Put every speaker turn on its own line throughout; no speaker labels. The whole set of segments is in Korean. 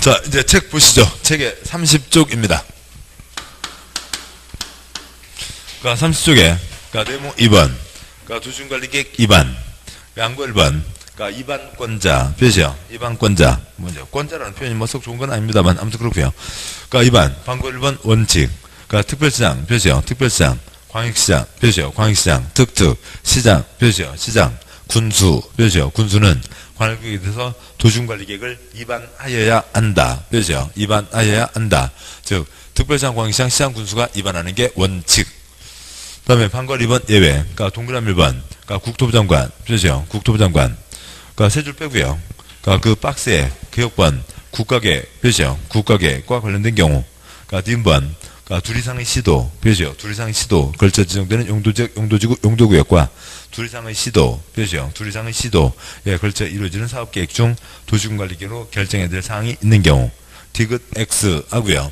자, 이제 책 보시죠. 책의 30쪽입니다. 그러니까 30쪽에, 그러니까 내용 2번, 그러니까 도시군관리계획 2반, 양구 1번, 그러니까 입안권자, 표시요. 입안권자. 먼저, 권자라는 표현이 뭐 썩 좋은 건 아닙니다만, 아무튼 그렇고요. 그러니까 2반, 방구 1번 원칙, 그러니까 특별시장, 표시요. 특별시장, 광역시장, 표시요. 광역시장, 특특, 시장, 표시요. 시장, 군수, 표시요. 군수는 관할구역에 대해서 도시군관리계획을 입안하여야 한다. 표시요. 입안하여야 한다. 즉, 특별시장, 광역시장, 시장, 군수가 입안하는 게 원칙. 그 다음에 방관 2번 예외. 그러니까 동그라미 1번. 그러니까 국토부 장관. 표시요. 국토부 장관. 그러니까 세 줄 빼고요. 그러니까 그 박스에 개혁번 국가계획. 표시요. 국가계획과 관련된 경우. 그러니까 뒷번. 그러니까 둘 이상의 시도. 표시요. 둘 이상의 시도. 걸쳐 지정되는 용도지역, 용도지구, 용도구역과 둘 이상의 시도. 표시요. 둘 이상의 시도에 걸쳐 이루어지는 사업계획 중 도시군관리계획으로 결정해야 될 사항이 있는 경우. 디귿 X 하고요.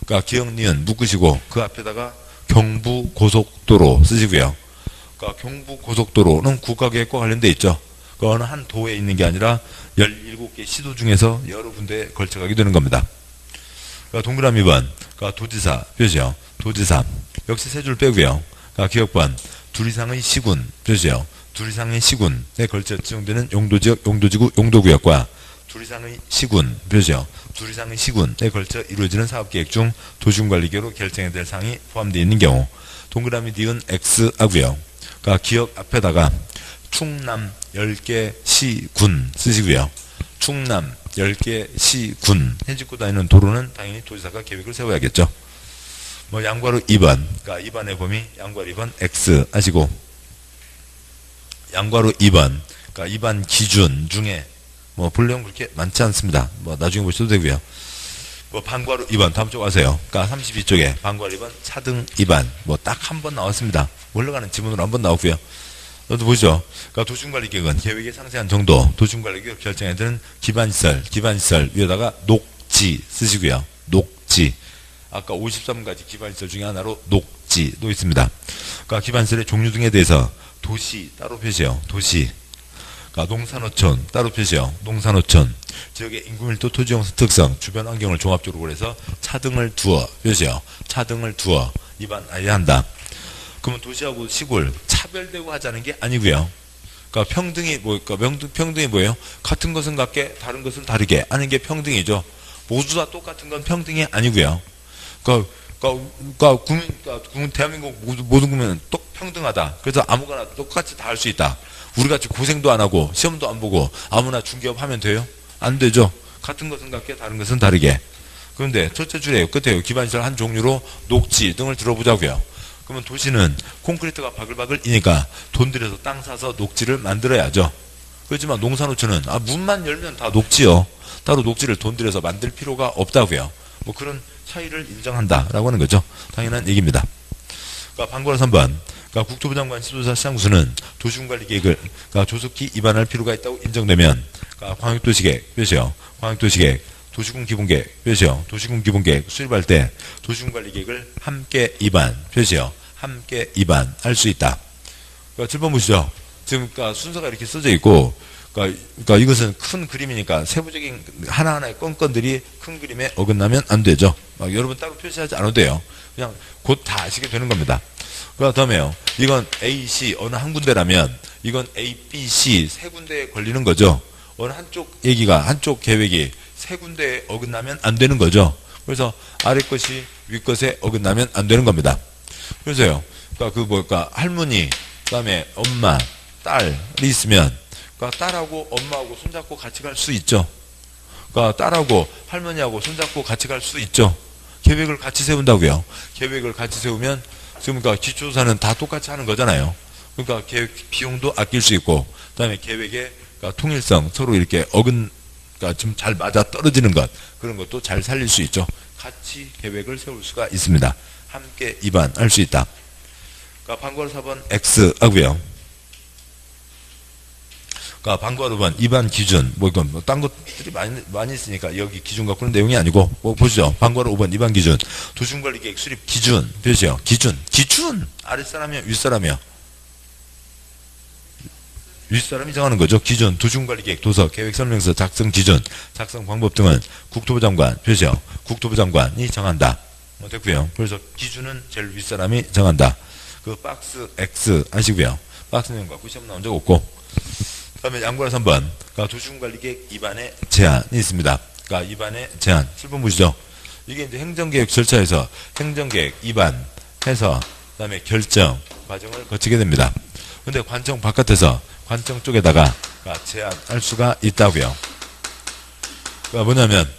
그러니까 기억, 니은 묶으시고 그 앞에다가 경부고속도로 쓰시고요. 그러니까 경부고속도로는 국가계획과 관련돼 있죠. 그 어느 한 도에 있는 게 아니라 17개 시도 중에서 여러 군데에 걸쳐가게 되는 겁니다. 그러니까 동그라미 2번, 그러니까 도지사, 표시요. 도지사. 역시 세 줄 빼고요. 그러니까 기억번, 둘 이상의 시군, 표시요. 둘 이상의 시군에 걸쳐 지정되는 용도지역, 용도지구, 용도구역과 둘 이상의 시군, 표시요. 둘 이상의 시군에 걸쳐 이루어지는 사업계획 중 도시군관리계획으로 결정해야 될 사항이 포함되어 있는 경우. 동그라미 니은 X 하고요. 그러니까 기억 앞에다가 충남 10개 시군 쓰시고요. 충남 10개 시군 해집고 다니는 도로는 당연히 도지사가 계획을 세워야겠죠. 뭐 양괄호 2번, 그러니까 2번의 범위 양괄호 2번 X 하시고, 양괄호 2번, 그러니까 2번 기준 중에 뭐 분량 그렇게 많지 않습니다. 뭐 나중에 보셔도 되고요. 뭐 방괄호 2번 다음 쪽 가세요. 그러니까 32쪽에 방괄호 2번 차등 2반 뭐 딱 한 번 나왔습니다. 올라가는 지문으로 한 번 나오고요. 너도 보시죠. 그러니까 도시군관리계획은 계획의 상세한 정도, 도시군관리계획 결정해야 되는 기반시설 위에다가 녹지 쓰시고요. 녹지. 아까 53가지 기반시설 중에 하나로 녹지도 있습니다. 그러니까 기반시설의 종류 등에 대해서 도시 따로 표시해요. 도시. 그러니까 농산어촌 따로 표시요. 농산어촌 지역의 인구밀도, 토지용수 특성, 주변 환경을 종합적으로 고려해서 차등을 두어 표시요. 차등을 두어 입안해야 한다. 그러면 도시하고 시골 차별되고 하자는 게 아니고요. 그러니까 평등이 뭐일까? 평등이 뭐예요? 같은 것은 같게 다른 것은 다르게 하는 게 평등이죠. 모두 다 똑같은 건 평등이 아니고요. 그러니까 대한민국 모든 국민은 똑 평등하다. 그래서 아무거나 똑같이 다 할 수 있다. 우리같이 고생도 안 하고 시험도 안 보고 아무나 중개업 하면 돼요? 안 되죠. 같은 것은 같게 다른 것은 다르게. 그런데 첫째 줄에 끝에요. 기반시설 한 종류로 녹지 등을 들어보자고요. 그러면 도시는 콘크리트가 바글바글이니까 돈 들여서 땅 사서 녹지를 만들어야죠. 그렇지만 농산어촌은 문만 열면 다 녹지요. 따로 녹지를 돈 들여서 만들 필요가 없다고요. 뭐 그런 차이를 인정한다라고 하는 거죠. 당연한 얘기입니다. 그러니까 방관호 3번. 그러니까 국토부 장관 지도자 시장군수는 도시군관리계획을 그러니까 조속히 입안할 필요가 있다고 인정되면 그러니까 광역도시계획 표시요. 광역도시계획, 도시군기본계획 표시요. 도시군기본계획 수립할 때 도시군관리계획을 함께 입안 표시요. 함께 입안할 수 있다. 그러니까 7번 보시죠. 지금 그러니까 순서가 이렇게 써져 있고 그러니까 이것은 큰 그림이니까 세부적인 하나하나의 건건들이 큰 그림에 어긋나면 안 되죠. 여러분 따로 표시하지 않아도 돼요. 그냥 곧 다 아시게 되는 겁니다. 그 다음에요. 이건 A, C 어느 한 군데라면 이건 A, B, C 세 군데에 걸리는 거죠. 어느 한쪽 얘기가 한쪽 계획이 세 군데에 어긋나면 안 되는 거죠. 그래서 아래 것이 위 것에 어긋나면 안 되는 겁니다. 그래서요. 그러니까 할머니, 그다음에 엄마, 딸이 있으면 그러니까 딸하고 엄마하고 손잡고 같이 갈 수 있죠. 그러니까 딸하고 할머니하고 손잡고 같이 갈 수 있죠. 계획을 같이 세운다고요. 계획을 같이 세우면 지금 그러니까 기초조사는 다 똑같이 하는 거잖아요. 그러니까 계획 비용도 아낄 수 있고, 그다음에 계획의 그러니까 통일성 서로 이렇게 그러니까 좀 잘 맞아 떨어지는 것 그런 것도 잘 살릴 수 있죠. 같이 계획을 세울 수가 있습니다. 함께 입안할 수 있다. 그러니까 방괄호 4번 X 하고요. 그러니까 방괄호 5번 입안 기준 이건 딴 것들이 많이 있으니까 여기 기준 갖고는 내용이 아니고 보시죠. 방괄호 5번 입안 기준 도시군관리계획 수립 기준 표시요. 기준 아랫사람이요 윗사람이요? 윗사람이 정하는 거죠. 기준, 도시군관리계획, 도서, 계획설명서 작성 기준, 작성 방법 등은 국토부 장관, 표시요. 국토부 장관이 정한다. 됐고요. 그래서 기준은 제일 윗사람이 정한다. 그 박스 X 하시고요. 박스 내용 갖고 시험 나온 적 없고. 그 다음에 양보라 3번. 그러니까 도시군관리계획 위반의 제한이 있습니다. 그러니까 위반의 제한. 7번 보시죠. 이게 이제 행정계획 절차에서 행정계획 위반해서 그 다음에 결정 과정을 거치게 됩니다. 근데 관청 바깥에서 관청 쪽에다가 제한할 수가 있다고요. 그러니까 뭐냐면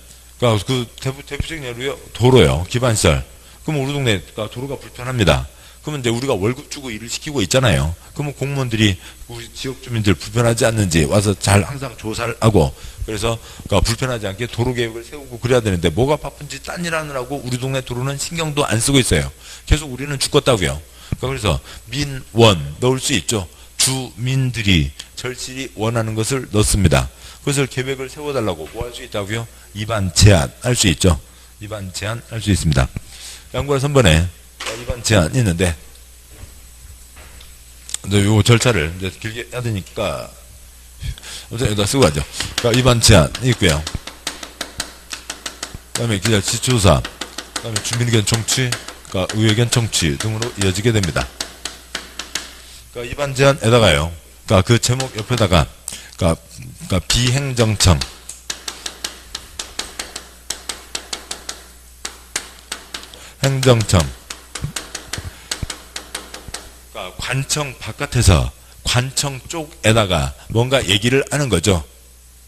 그 대표적인 예로요. 도로요. 기반시설. 그럼 우리 동네 도로가 불편합니다. 그러면 이제 우리가 월급 주고 일을 시키고 있잖아요. 그러면 공무원들이 우리 지역 주민들 불편하지 않는지 와서 잘 항상 조사를 하고 그래서 불편하지 않게 도로 계획을 세우고 그래야 되는데 뭐가 바쁜지 딴 일 하느라고 우리 동네 도로는 신경도 안 쓰고 있어요. 계속 우리는 죽겠다고요. 그래서 민원 넣을 수 있죠. 주민들이 절실히 원하는 것을 넣습니다. 그것을 계획을 세워달라고 뭐 할 수 있다고요? 위반 제한할 수 있죠. 위반 제한할 수 있습니다. 양보라 3번에 위반 제한이 있는데 요 절차를 이제 길게 해야 되니까 여기다 쓰고 가죠. 그러니까 위반 제한이 있고요. 그 다음에 기자 지조사, 그 다음에 주민의견 청취, 그러니까 의회견 청취 등으로 이어지게 됩니다. 그러니까 위반 제한에다가요. 그러니까 그 제목 옆에다가 그러니까 비행정청 행정청 그러니까 관청 바깥에서 관청 쪽에다가 뭔가 얘기를 하는 거죠.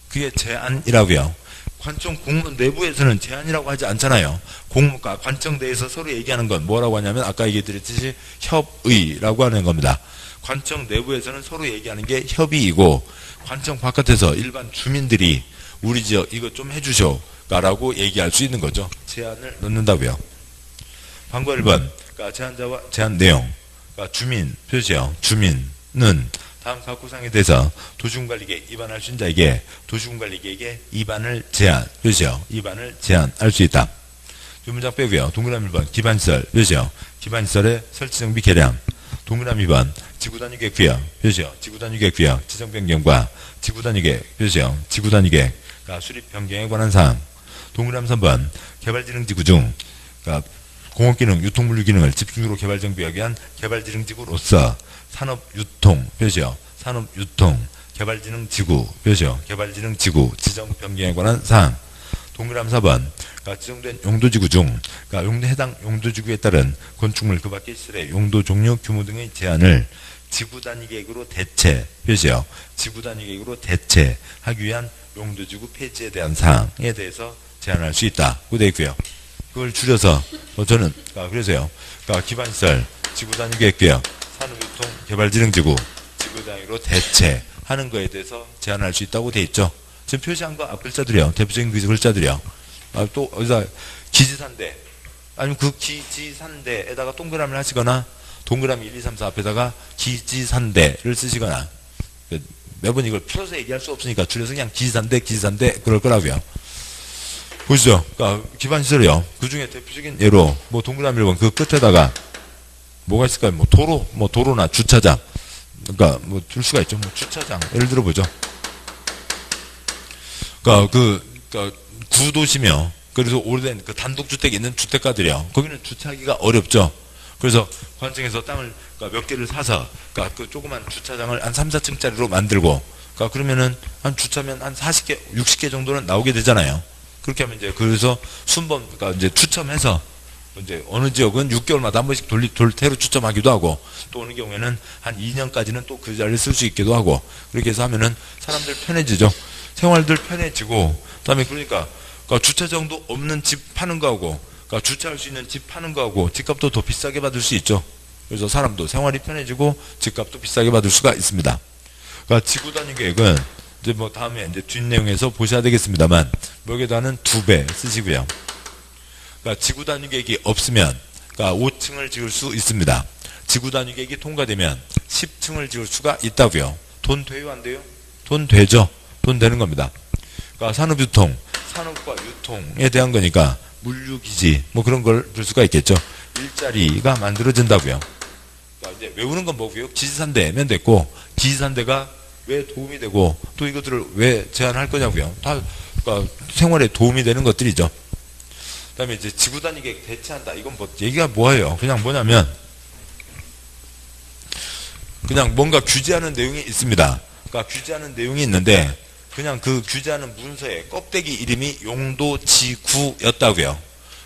그게 제안이라고요. 관청 공무원 내부에서는 제안이라고 하지 않잖아요. 공무과 관청 내에서 서로 얘기하는 건 뭐라고 하냐면 아까 얘기드렸듯이 협의라고 하는 겁니다. 관청 내부에서는 서로 얘기하는 게 협의이고 관청 바깥에서 일반 주민들이 우리 지역 이거 좀 해주쇼 라고 얘기할 수 있는 거죠. 제안을 넣는다고요. 방과 1번 그러니까 제안자와 제안 내용 그러니까 주민 표시요. 주민은 다음 각 구상에 대해서 도시군관리계획 위반할 수 있는 자에게 도시군관리계획의 위반을 제한 표시요. 위반을 제한할 수 있다. 두 문장 빼고요. 동그라미 1번 기반시설 표시요. 기반시설의 설치정비 개량 동그라미 2번 지구단위계획 구역 표시요. 지구단위계획 구역 지정 변경과 지구단위계획 표시요. 지구단위계획 그러니까 수립 변경에 관한 사항 동그라미 3번 개발지능지구 중 그러니까 공업기능, 유통물류 기능을 집중적으로 개발정비하기 위한 개발지능지구로서 산업유통 표시요. 산업유통 개발지능지구 표시요. 개발지능지구 지정 변경에 관한 사항 동그라미 4번 그러니까 지정된 용도지구 중 그러니까 해당 용도지구에 따른 건축물 그 밖의 시설의 용도 종류 규모 등의 제한을 지구단위계획으로 대체 표시요. 지구단위계획으로 대체하기 위한 용도지구 폐지에 대한 사항에 대해서 제한할 수 있다. 그 되어 있고요. 그걸 줄여서 저는 그래서요. 그러니까 기반시설 지구단위계획 산업유통 개발지능지구 지구단위로 대체하는 거에 대해서 제한할 수 있다고 되어 있죠. 지금 표시한 거 앞 글자들이요. 대표적인 글자들이요. 또 어디다 기지산대 아니면 그 기지산대에다가 동그라미를 하시거나 동그라미 1, 2, 3, 4 앞에다가 기지산대를 쓰시거나 매번 이걸 풀어서 얘기할 수 없으니까 줄여서 그냥 기지산대 그럴 거라고요. 보시죠. 그러니까 기반시설이요. 그 중에 대표적인 예로 뭐 동그라미 1번 그 끝에다가 뭐가 있을까요? 뭐 도로나 주차장. 그러니까 뭐 줄 수가 있죠. 뭐 주차장. 예를 들어 보죠. 그러니까 구도시며 그래서 오래된 그 단독주택이 있는 주택가들이요. 거기는 주차하기가 어렵죠. 그래서 관청에서 땅을 몇 개를 사서 그 조그만 주차장을 한 3, 4층짜리로 만들고 그러면은 한 주차면 한 40개, 60개 정도는 나오게 되잖아요. 그렇게 하면 이제 그래서 순번 이제 추첨해서 이제 어느 지역은 6개월마다 한 번씩 돌태로 추첨하기도 하고 또 어느 경우에는 한 2년까지는 또 그 자리를 쓸 수 있기도 하고 그렇게 해서 하면은 사람들 편해지죠. 생활들 편해지고 그다음에 그러니까 주차장도 없는 집 파는 거하고 주차할 수 있는 집 파는 거하고 집값도 더 비싸게 받을 수 있죠. 그래서 사람도 생활이 편해지고 집값도 비싸게 받을 수가 있습니다. 그러니까 지구단위계획은 이제 뭐 다음에 이제 뒷내용에서 보셔야 되겠습니다만 여기다는 2배 쓰시고요. 그러니까 지구단위계획이 없으면 5층을 지을 수 있습니다. 지구단위계획이 통과되면 10층을 지을 수가 있다고요. 돈 돼요, 안 돼요? 돈 되죠. 돈 되는 겁니다. 그러니까 산업유통, 산업과 유통에 대한 거니까 물류기지 뭐 그런 걸 줄 수가 있겠죠. 일자리가 만들어진다고요. 그러니까 이제 외우는 건 뭐고요? 지지산대면 됐고 지지산대가 왜 도움이 되고 또 이것들을 왜 제한할 거냐고요. 다 그러니까 생활에 도움이 되는 것들이죠. 그다음에 이제 지구 단위 계획 대체한다. 이건 뭐 얘기가 뭐예요? 그냥 뭐냐면 그냥 뭔가 규제하는 내용이 있습니다. 그러니까 규제하는 내용이 있는데 그냥 그 규제하는 문서의 껍데기 이름이 용도지구였다고요.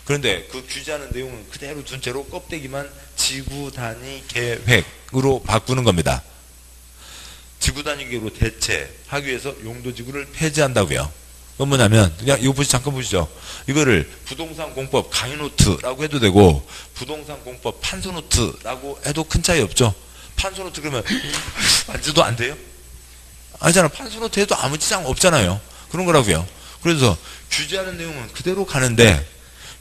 그런데 그 규제하는 내용은 그대로 둔 채로 껍데기만 지구 단위 계획으로 바꾸는 겁니다. 지구 단위 계획으로 대체하기 위해서 용도지구를 폐지한다고요. 그건 뭐냐면 그냥 이거 잠깐 보시죠. 이거를 부동산 공법 강의 노트라고 해도 되고 부동산 공법 판서 노트라고 해도 큰 차이 없죠. 판서 노트 그러면 만져도 안 돼요? 아니잖아. 판서 노트 해도 아무 지장 없잖아요. 그런 거라고요. 그래서 규제하는 내용은 그대로 가는데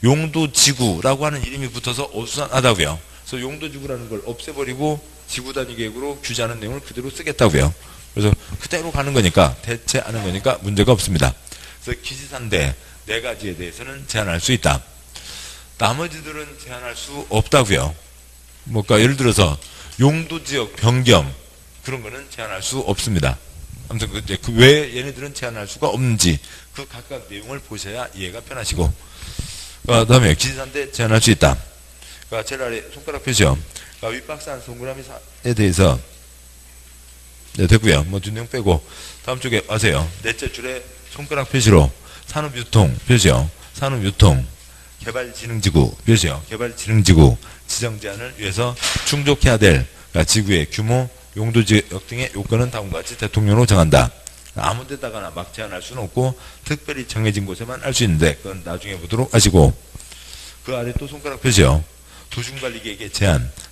용도지구라고 하는 이름이 붙어서 어수선하다고요. 그래서 용도지구라는 걸 없애버리고 지구 단위 계획으로 규제하는 내용을 그대로 쓰겠다고요. 그래서 그대로 가는 거니까 대체하는 거니까 문제가 없습니다. 그래서 기지사인데 4가지에 대해서는 제한할 수 있다. 나머지들은 제한할 수 없다고요. 그러니까 예를 들어서 용도지역 변경 그런 거는 제한할 수 없습니다. 아무튼 왜 얘네들은 제한할 수가 없는지 그 각각 내용을 보셔야 이해가 편하시고 그 다음에 기지사인데 제한할 수 있다. 그러니까 제일 아래 손가락 표시요. 그러니까 윗박스한 동그라미에 대해서 네, 됐고요. 뭐 뒷내용 빼고 다음 쪽에 아세요. 넷째 줄에 손가락 표시로 산업유통 표시요. 산업유통 개발진흥지구 표시요. 개발진흥지구 지정 제한을 위해서 충족해야 될 그러니까 지구의 규모, 용도지역 등의 요건은 다음과 같이 대통령으로 정한다. 아무 데다가나 막 제한할 수는 없고 특별히 정해진 곳에만 할 수 있는데 그건 나중에 보도록 하시고 그 아래 또 손가락 표시요. 도시군관리계획의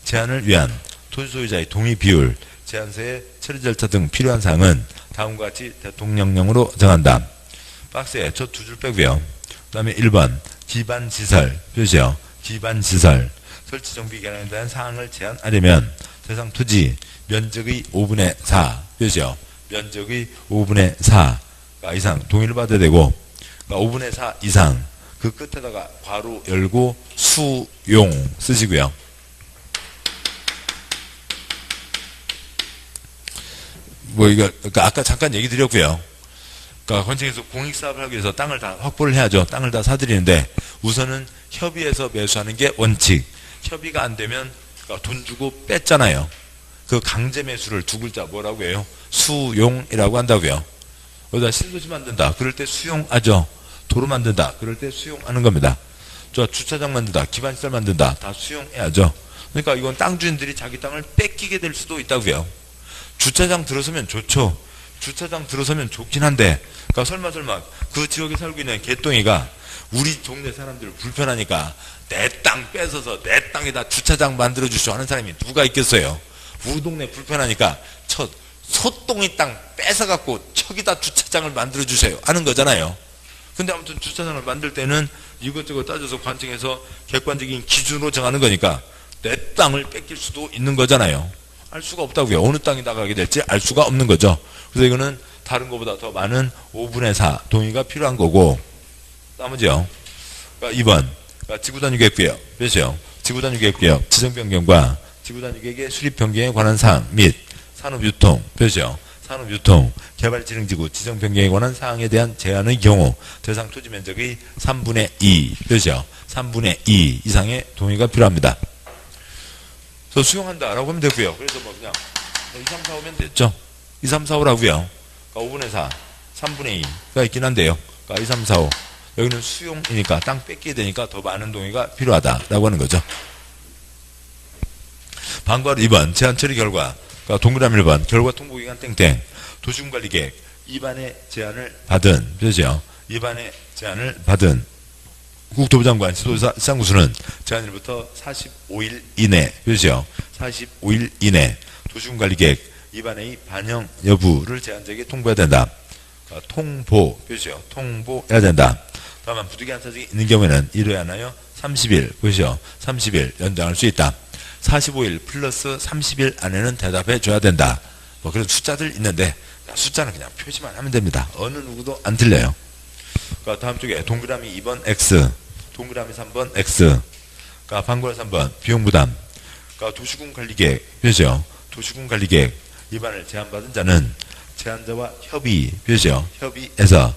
제한을 위한 토지 소유자의 동의 비율, 제한서의 처리 절차 등 필요한 사항은 다음과 같이 대통령령으로 정한다. 박스에 저 2줄 빼고요. 그 다음에 1번 기반시설 표시요. 기반시설 설치 정비 개량에 대한 사항을 제한하려면 대상 토지 면적의 5분의 4 표시요. 면적의 5분의 4 이상 동의를 받아야 되고 5분의 4 이상 그 끝에다가 괄호 열고 수용 쓰시고요. 뭐 이거 그러니까 아까 잠깐 얘기 드렸고요. 그러니까 건축에서 공익사업을 하기 위해서 땅을 다 확보를 해야죠. 땅을 다 사들이는데 우선은 협의해서 매수하는 게 원칙. 협의가 안 되면 그러니까 돈 주고 뺐잖아요. 그 강제 매수를 2글자 뭐라고 해요? 수용이라고 한다고요. 여기다 신도시 만든다. 그럴 때 수용하죠. 도로 만든다. 그럴 때 수용하는 겁니다. 저 주차장 만든다. 기반시설 만든다. 다 수용해야죠. 그러니까 이건 땅 주인들이 자기 땅을 뺏기게 될 수도 있다고요. 주차장 들어서면 좋죠. 주차장 들어서면 좋긴 한데 그러니까 설마 그 지역에 살고 있는 개똥이가 우리 동네 사람들 불편하니까 내 땅 뺏어서 내 땅에다 주차장 만들어 주시오 하는 사람이 누가 있겠어요. 우리 동네 불편하니까 저 소똥이 땅 뺏어갖고 저기다 주차장을 만들어 주세요 하는 거잖아요. 근데 아무튼 주차장을 만들 때는 이것저것 따져서 관청해서 객관적인 기준으로 정하는 거니까 내 땅을 뺏길 수도 있는 거잖아요. 알 수가 없다고요. 어느 땅이 나가게 될지 알 수가 없는 거죠. 그래서 이거는 다른 것보다 더 많은 5분의 4 동의가 필요한 거고 나머지요. 그러니까 2번 그러니까 지구단위계획구역 몇이요? 지구단위계획구역 지정변경과 지구단위계획의 수립변경에 관한 사항 및 산업유통 몇이요? 산업유통 개발진흥지구 지정변경에 관한 사항에 대한 제한의 경우 대상 토지 면적의 3분의 2 몇이요? 3분의 2 이상의 동의가 필요합니다. 그래서 수용한다라고 하면 되고요. 그래서 뭐 그냥 2, 3, 4 오면 됐죠. 2, 3, 4 5라고요. 그러니까 5분의 4, 3분의 2가 있긴 한데요. 그러니까 2, 3, 4, 5 여기는 수용이니까 땅 뺏기게 되니까 더 많은 동의가 필요하다라고 하는 거죠. 방과후 2번 제한 처리 결과 그러니까 동그라미 1번 결과 통보기간 땡땡 도시군관리계획 입안의 제한을 받은 그죠? 입안의 제한을 받은 국토부 장관 지도자 시장구수는 제한일부터 45일 이내 그죠? 45일 이내 도시군관리계획 입안의 반영 여부를 제한자에게 통보해야 된다. 그러니까 통보 그죠? 통보해야 된다. 다만 부득이한 사정이 있는 경우에는 이르지 않아요 30일 그죠? 30일 연장할 수 있다. 45일 플러스 30일 안에는 대답해 줘야 된다. 뭐 그런 숫자들 있는데 숫자는 그냥 표시만 하면 됩니다. 어느 누구도 안 틀려요. 그러니까 다음 쪽에 동그라미 2번 X, 동그라미 3번 X, 그러니까 방구라 3번 비용부담, 그러니까 도시군관리계획, 그죠? 도시군관리계획 위반을 제한받은 자는 제안자와 협의 표시요. 협의에서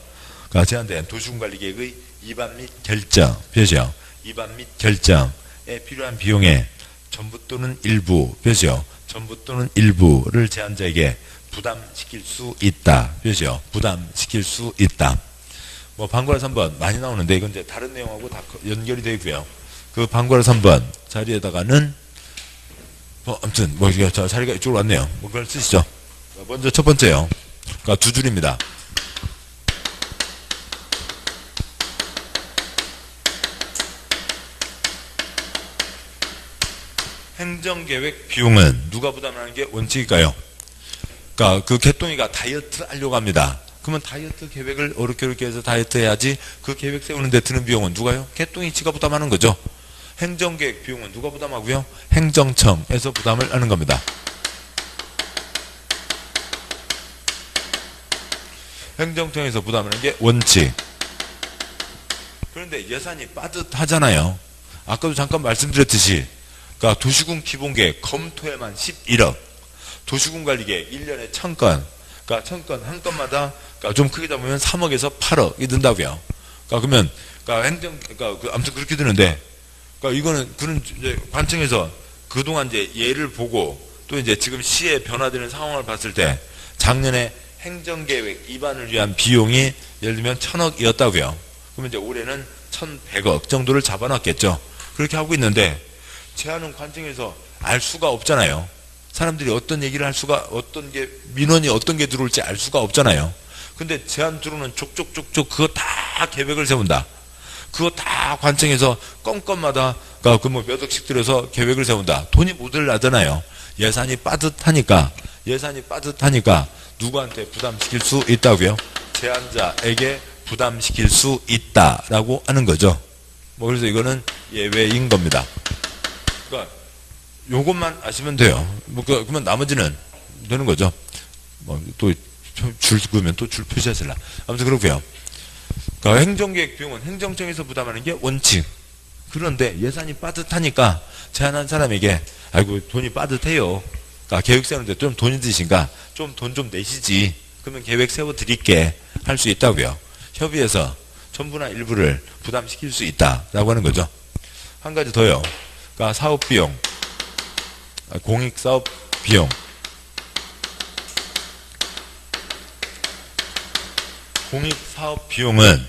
그러니까 제안된 도시군관리계획의 입안 및 결정 표시요. 입안 및 결정에 필요한 비용의 전부 또는 일부 표시요. 전부 또는 일부를 제안자에게 부담시킬 수 있다 표시요. 부담시킬 수 있다. 뭐 방과라 3번 많이 나오는데 이건 이제 다른 내용하고 다 연결이 되어 있고요. 그 방과라 3번 자리에다가는 아무튼 뭐 자리가 이쪽으로 왔네요. 뭐 그걸 쓰시죠. 먼저 첫 번째요. 그러니까 두 줄입니다. 행정계획 비용은 누가 부담하는 게 원칙일까요? 그러니까 그 개똥이가 다이어트 하려고 합니다. 그러면 다이어트 계획을 어렵게 해서 다이어트 해야지 그 계획 세우는 데 드는 비용은 누가요? 개똥이 지가 부담하는 거죠. 행정계획 비용은 누가 부담하고요? 행정청에서 부담을 하는 겁니다. 행정청에서 부담하는 게 원칙. 그런데 예산이 빠듯하잖아요. 아까도 잠깐 말씀드렸듯이 그러니까 도시군 기본계획 검토에만 11억, 도시군 관리계획 1년에 1000건, 그러니까 1000건 한 건마다 그러니까 좀 크게 잡으면 3억에서 8억이 든다고요. 그러니까 그러면 그러니까 아무튼 그렇게 드는데, 그러니까 이거는 그런 이제 관청에서 그동안 이제 예를 보고 또 이제 지금 시에 변화되는 상황을 봤을 때 작년에 행정계획 입안을 위한 비용이 예를 들면 1000억이었다고요. 그러면 이제 올해는 1100억 정도를 잡아놨겠죠. 그렇게 하고 있는데 제안은 관청에서 알 수가 없잖아요. 사람들이 어떤 얘기를 할 수가, 어떤 게 민원이 어떤 게 들어올지 알 수가 없잖아요. 근데 제안 들어오는 족족족족 그거 다 계획을 세운다. 그거 다 관청에서 건건마다 그 뭐 몇 억씩 들여서 계획을 세운다. 돈이 모자라잖아요. 예산이 빠듯하니까 누구한테 부담시킬 수 있다고요? 제안자에게 부담시킬 수 있다라고 하는 거죠. 뭐 그래서 이거는 예외인 겁니다. 그러니까 요것만 아시면 돼요. 뭐 그러면 나머지는 되는 거죠. 뭐 또 줄 그으면 또 줄 표시하실라. 아무튼 그렇고요. 그러니까 행정계획 비용은 행정청에서 부담하는 게 원칙. 그런데 예산이 빠듯하니까 제안한 사람에게 아이고 돈이 빠듯해요. 그러니까 계획 세우는데 좀 돈이 드신가? 좀 돈 좀 내시지. 그러면 계획 세워 드릴게 할 수 있다고요. 협의해서 전부나 일부를 부담시킬 수 있다라고 하는 거죠. 한 가지 더요. 그러니까 사업 비용, 공익 사업 비용. 공익 사업 비용은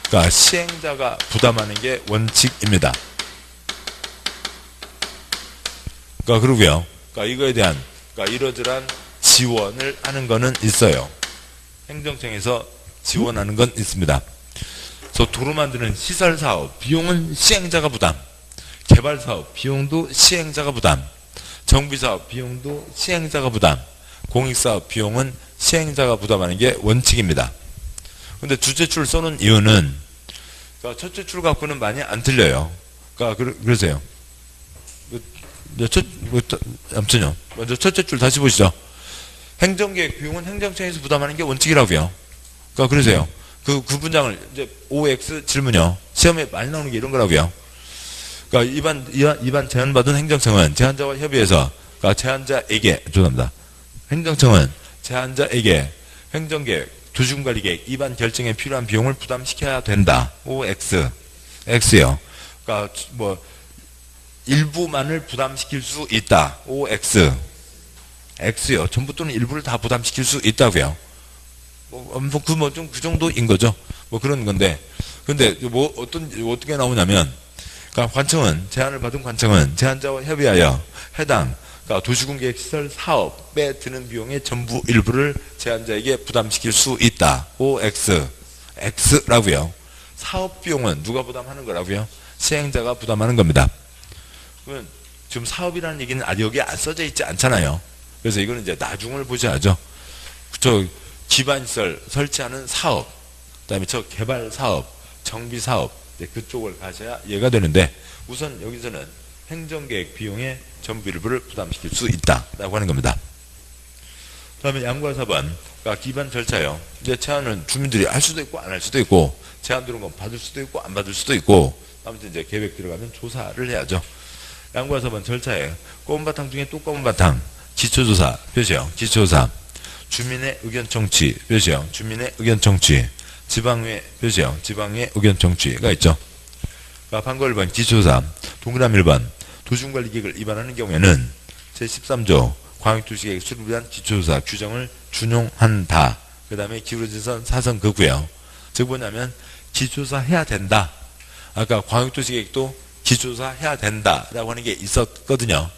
그러니까 시행자가 부담하는 게 원칙입니다. 그러니까 그러고요. 그러니까 이거에 대한 그러니까 이러저러한 지원을 하는 거는 있어요. 행정청에서 지원하는 건 있습니다. 그래서 도로 만드는 시설 사업 비용은 시행자가 부담, 개발 사업 비용도 시행자가 부담, 정비 사업 비용도 시행자가 부담, 공익 사업 비용은 시행자가 부담하는 게 원칙입니다. 근데 두째 줄 써놓은 이유는 그러니까 첫째 줄 갖고는 많이 안 틀려요. 그러니까 그러세요. 아무튼요. 먼저 첫째 줄 다시 보시죠. 행정계획 비용은 행정청에서 부담하는 게 원칙이라고요. 그러니까 그러세요. 그 문장을 이제 OX 질문요. 시험에 많이 나오는 게 이런 거라고요. 그러니까 이반 제안받은 행정청은 제안자와 협의해서 그러니까 제안자에게 죄송합니다. 행정청은 제안자에게 행정계획 도시군관리계획 입안 결정에 필요한 비용을 부담시켜야 된다. OX X요. 그러니까 뭐 일부만을 부담시킬 수 있다. OX X요. 전부 또는 일부를 다 부담시킬 수 있다고요. 그 정도인 거죠. 뭐 그런 건데. 근데 뭐 어떻게 나오냐면, 그러니까 관청은, 제안을 받은 관청은 제안자와 협의하여 해당, 그러니까 도시군계획 시설 사업에 드는 비용의 전부 일부를 제안자에게 부담시킬 수 있다. OX. X라고요. 사업 비용은 누가 부담하는 거라고요? 시행자가 부담하는 겁니다. 그러면 지금 사업이라는 얘기는 아직 여기에 안 써져 있지 않잖아요. 그래서 이거는 이제 나중을 보셔야죠. 저 기반시설 설치하는 사업, 그다음에 저 개발 사업, 정비 사업, 그쪽을 가셔야 이해가 되는데 우선 여기서는 행정계획 비용의 전부 일부를 부담시킬 수 있다라고 하는 겁니다. 그다음에 양과 4번, 그러니까 기반 절차요. 이제 제안은 주민들이 할 수도 있고 안 할 수도 있고 제안 들어온 건 받을 수도 있고 안 받을 수도 있고 아무튼 이제 계획 들어가면 조사를 해야죠. 양과 4번 절차에 검은 바탕 중에 또 검은 바탕 기초조사 표시요. 기초조사 주민의 의견 청취 표시요. 주민의 의견 청취. 지방의 표시요. 지방의 의견 청취가 있죠. 그러니까 판고 1번 기초조사. 동그라미 1번 도시군관리계획을 위반하는 경우에는 제13조 광역도시계획 수립을 위한 기초조사 규정을 준용한다. 그 다음에 기울어진선 사선거고요. 즉 뭐냐면 기초조사 해야 된다. 아까 광역도시계획도 기초조사 해야 된다라고 하는 게 있었거든요.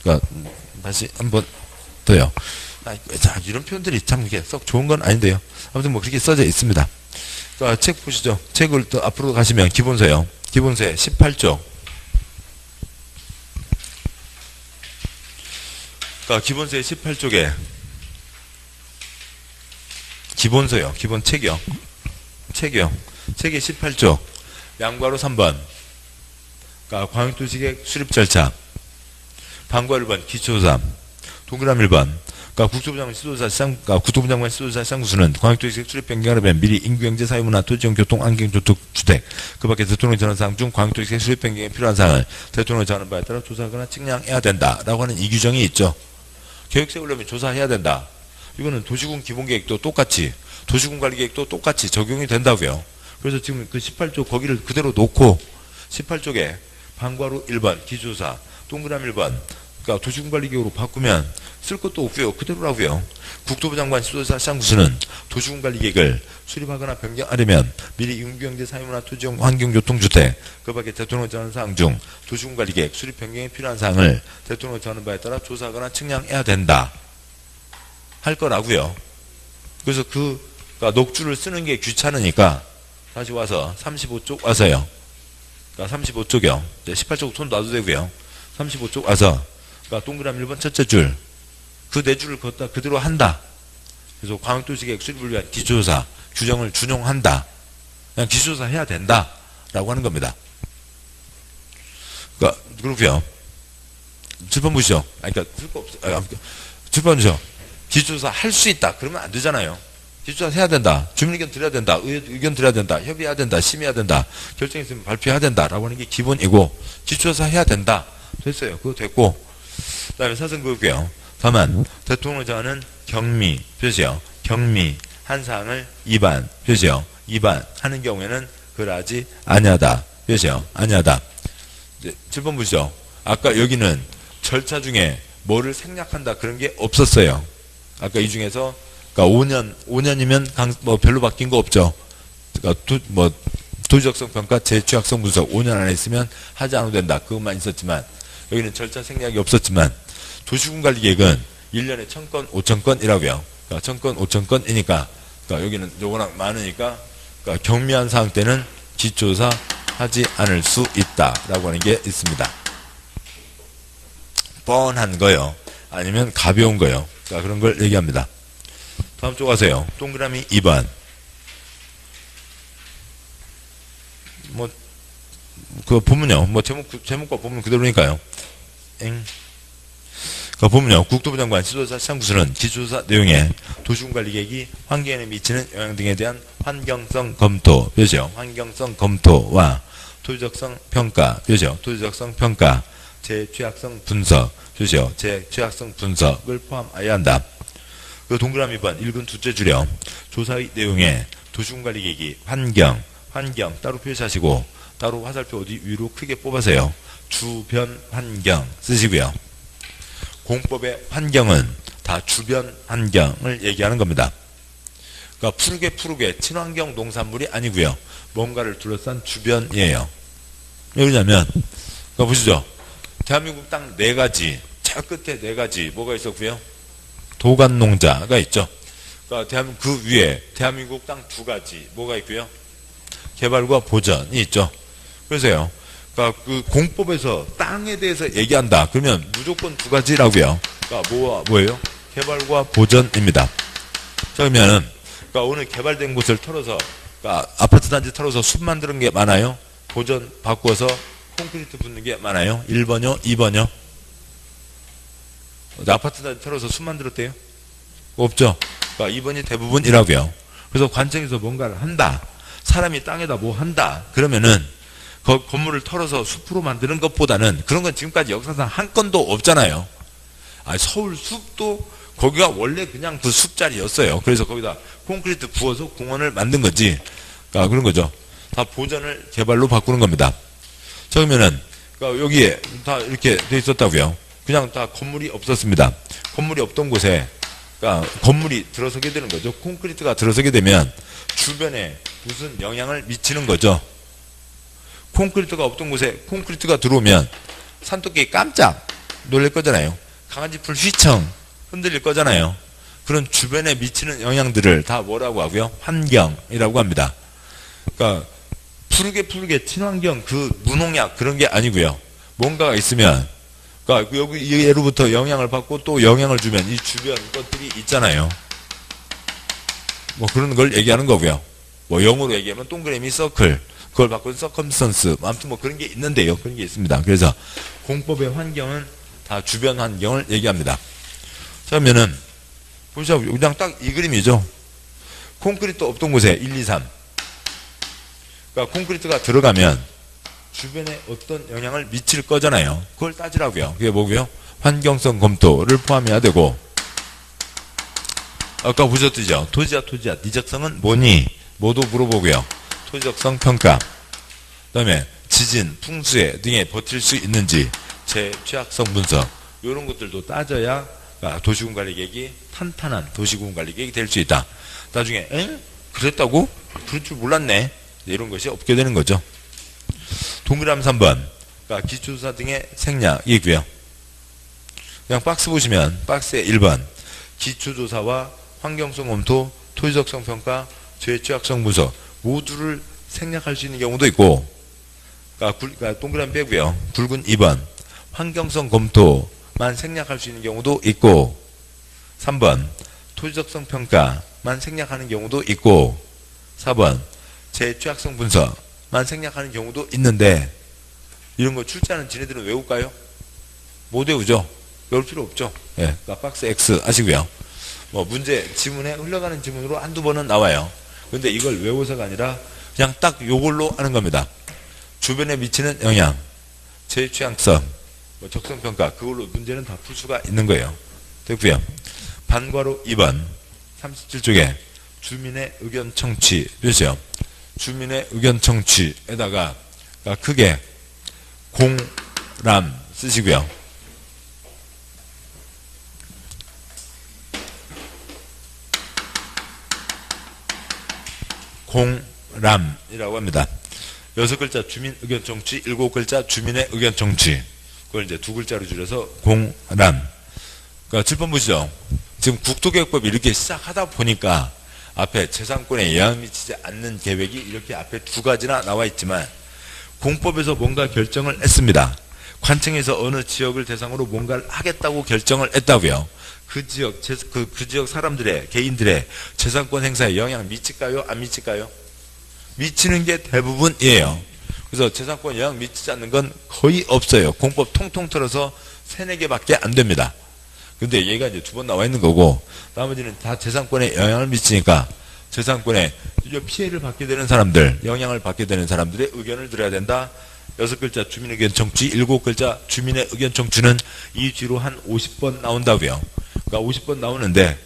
그러니까 다시 한번 더요. 자, 이런 표현들이 참 이게 썩 좋은 건 아닌데요. 아무튼 뭐 그렇게 써져 있습니다. 그러니까 책 보시죠. 책을 또 앞으로 가시면 기본서요. 기본서에 18조. 그러니까 기본서의 18쪽에 기본서요. 기본 책이요. 책의 18쪽. 양과로 3번. 그러니까 광역도시계획 수립 절차. 방과 1번 기초조사. 동그라미 1번. 그러니까 국토부 장관 시도조사 시장구수는 광역도시계획 수립 변경을 하면 미리 인구경제 사회문화 토지형 교통 환경 주택 그 밖에 대통령이 전한 사항 중 광역도시계획 수립 변경에 필요한 사항을 대통령이 정하는 바에 따라 조사하거나 측량해야 된다라고 하는 이 규정이 있죠. 계획 세우려면 조사해야 된다. 이거는 도시군 기본계획도 똑같이 도시군 관리계획도 똑같이 적용이 된다고요. 그래서 지금 그 18조 거기를 그대로 놓고 18쪽에 방과로 1번 기초조사 동그라미 1번 그러니까 도시군관리계획으로 바꾸면 쓸 것도 없고요. 그대로라고요. 국토부 장관 시도조사 시장구수는 도시군관리계획을 수립하거나 변경하려면 미리 인구경제 사회문화 토지형 환경교통주택 그 밖에 대통령이 정하는 사항 중 도시군관리계획 수립 변경에 필요한 사항을 대통령이 정하는 바에 따라 조사하거나 측량해야 된다. 할 거라고요. 그래서 그러니까 녹주를 쓰는 게 귀찮으니까 다시 와서 35쪽 와서요. 그러니까 35쪽이요. 18쪽 손 놔도 되고요. 35쪽 와서 그러니까 동그라미 1번 첫째 줄 그 네 줄을 걷다 그대로 한다. 그래서 광역도시계획 수립을 위한 기초조사 규정을 준용한다. 그냥 기초조사 해야 된다. 라고 하는 겁니다. 그러니까 그렇고요. 7번 보시죠. 그러니까 쓸 거 없어. 7번 보시죠. 기초조사 할 수 있다. 그러면 안 되잖아요. 기초조사 해야 된다. 주민 의견 드려야 된다. 의견 드려야 된다. 협의해야 된다. 심의해야 된다. 결정 있으면 발표해야 된다. 라고 하는 게 기본이고 기초조사 해야 된다. 됐어요. 그거 됐고 그 다음에 사선교육이요. 다만 대통령이 정하는 경미 표시요. 경미 한 사항을 위반 표시요. 위반하는 경우에는 그러하지 아니하다 표시요. 아니하다. 7번 보시죠. 아까 여기는 절차 중에 뭐를 생략한다 그런 게 없었어요. 아까 이 중에서 그러니까 5년이면 뭐 별로 바뀐 거 없죠. 그러니까 도시적성 평가 재취약성 분석 5년 안에 있으면 하지 않아도 된다. 그것만 있었지만 여기는 절차 생략이 없었지만 도시군관리계획은 1년에 1000건, 5000건이라고요. 그러니까 1000건, 5000건이니까 그러니까 여기는 요거랑 많으니까 그러니까 경미한 사항 때는 기초조사 하지 않을 수 있다라고 하는 게 있습니다. 뻔한 거요. 아니면 가벼운 거요. 그러니까 그런 걸 얘기합니다. 다음 쪽 가세요. 동그라미 2번. 그거 보면요. 제목과 보면 그대로니까요. 그거 보면요. 국토부 장관 시도조사 시장구수는 기초조사 내용에 도시군관리계획이 환경에 미치는 영향 등에 대한 환경성 검토, 표시요. 환경성 검토와 토지적성 평가, 표시요. 토지적성 평가, 재취약성 분석, 표시요. 재취약성 분석을 포함하여야 한다. 그 동그라미 2번, 1근 두째 줄여. 조사의 내용에 도시군관리계획이 환경 따로 표시하시고 따로 화살표 어디 위로 크게 뽑아서요. 주변 환경 쓰시고요. 공법의 환경은 다 주변 환경을 얘기하는 겁니다. 그러니까 푸르게 친환경 농산물이 아니고요. 뭔가를 둘러싼 주변이에요. 왜 그러냐면 그러니까 보시죠. 대한민국 땅 4가지 저 끝에 4가지 뭐가 있었고요. 도간농자가 있죠. 그러니까 그 위에 대한민국 땅 2가지 뭐가 있고요. 개발과 보전이 있죠. 그래서요. 그러니까 그 공법에서 땅에 대해서 얘기한다. 그러면 무조건 2가지라고요. 그러니까 뭐예요? 개발과 보전입니다. 자, 그러면은 그러니까 오늘 개발된 곳을 털어서 그러니까 아파트 단지 털어서 숲 만드는 게 많아요. 보전 바꿔서 콘크리트 붓는 게 많아요. 1번요, 2번요. 아파트 단지 털어서 숲 만들었대요? 없죠. 그러니까 2번이 대부분이라고요. 그래서 관청에서 뭔가를 한다. 사람이 땅에다 뭐 한다. 그러면은 건물을 털어서 숲으로 만드는 것보다는 그런 건 지금까지 역사상 한 건도 없잖아요. 서울 숲도 거기가 원래 그냥 그 숲자리였어요. 그래서 거기다 콘크리트 부어서 공원을 만든 거지. 그러니까 그런 거죠. 다 보전을 개발로 바꾸는 겁니다. 자, 그러면은, 그러니까 여기에 다 이렇게 돼 있었다고요. 그냥 다 건물이 없었습니다. 건물이 없던 곳에, 그러니까 건물이 들어서게 되는 거죠. 콘크리트가 들어서게 되면 주변에 무슨 영향을 미치는 거죠. 콘크리트가 없던 곳에 콘크리트가 들어오면 산토끼 깜짝 놀랄 거잖아요. 강아지 풀 휘청 흔들릴 거잖아요. 그런 주변에 미치는 영향들을 다 뭐라고 하고요? 환경이라고 합니다. 그러니까 푸르게 친환경 그 무농약 그런 게 아니고요. 뭔가가 있으면 그러니까 여기 얘로부터 영향을 받고 또 영향을 주면 이 주변 것들이 있잖아요. 뭐 그런 걸 얘기하는 거고요. 뭐 영어로 얘기하면 동그라미 서클 그걸 바꾼 서컴스턴스 아무튼 뭐 그런 게 있는데요. 그런 게 있습니다. 그래서 공법의 환경은 다 주변 환경을 얘기합니다. 자, 그러면은 보시죠. 그냥 딱 이 그림이죠. 콘크리트 없던 곳에 1, 2, 3 그러니까 콘크리트가 들어가면 주변에 어떤 영향을 미칠 거잖아요. 그걸 따지라고요. 그게 뭐고요? 환경성 검토를 포함해야 되고 아까 보셨죠? 토지야 니적성은 뭐니? 뭐도 물어보고요. 토지적성 평가 그 다음에 지진, 풍수해 등에 버틸 수 있는지 제 취약성 분석 이런 것들도 따져야 도시군관리계획이 탄탄한 도시군관리계획이 될 수 있다. 나중에 엥? 그랬다고? 그럴 줄 몰랐네. 이런 것이 없게 되는 거죠. 동그라미 3번 그러니까 기초조사 등의 생략이고요. 그냥 박스 보시면 박스에 1번 기초조사와 환경성 검토, 토지적성 평가, 재취약성 분석 모두를 생략할 수 있는 경우도 있고 그러니까 동그라미 빼고요. 굵은 2번 환경성 검토만 생략할 수 있는 경우도 있고 3번 토지적성 평가만 생략하는 경우도 있고 4번 재취약성 분석만 생략하는 경우도 있는데 이런 거 출제하는 지네들은 외울까요? 못 외우죠. 외울 필요 없죠. 예, 그러니까 박스 X 아시고요. 뭐 문제 지문에 흘러가는 지문으로 한두 번은 나와요. 근데 이걸 외워서가 아니라 그냥 딱 요걸로 하는 겁니다. 주변에 미치는 영향, 재취약성, 뭐 적성평가 그걸로 문제는 다 풀 수가 있는 거예요. 됐고요. 반괄호 2번 37쪽에 주민의 의견 청취 표시요. 주민의 의견 청취에다가 크게 공람 쓰시고요. 공람이라고 합니다. 6글자 주민 의견 청취, 7글자 주민의 의견 청취. 그걸 이제 2글자로 줄여서 공람. 그러니까 7번 보시죠. 지금 국토계획법이 이렇게 시작하다 보니까 앞에 재산권에 영향 미치지 않는 계획이 이렇게 앞에 2가지나 나와 있지만 공법에서 뭔가 결정을 했습니다. 관청에서 어느 지역을 대상으로 뭔가를 하겠다고 결정을 했다고요. 그 지역 사람들의 개인들의 재산권 행사에 영향 미칠까요? 안 미칠까요? 미치는 게 대부분이에요. 그래서 재산권 영향 미치지 않는 건 거의 없어요. 공법 통통 틀어서 3, 4개밖에 안 됩니다. 근데 얘가 이제 2번 나와 있는 거고 나머지는 다 재산권에 영향을 미치니까 재산권에 피해를 받게 되는 사람들, 영향을 받게 되는 사람들의 의견을 들어야 된다. 6글자 주민 의견 청취, 7글자 주민의 의견 청취는 이 뒤로 한 50번 나온다고요. 그러니까 50번 나오는데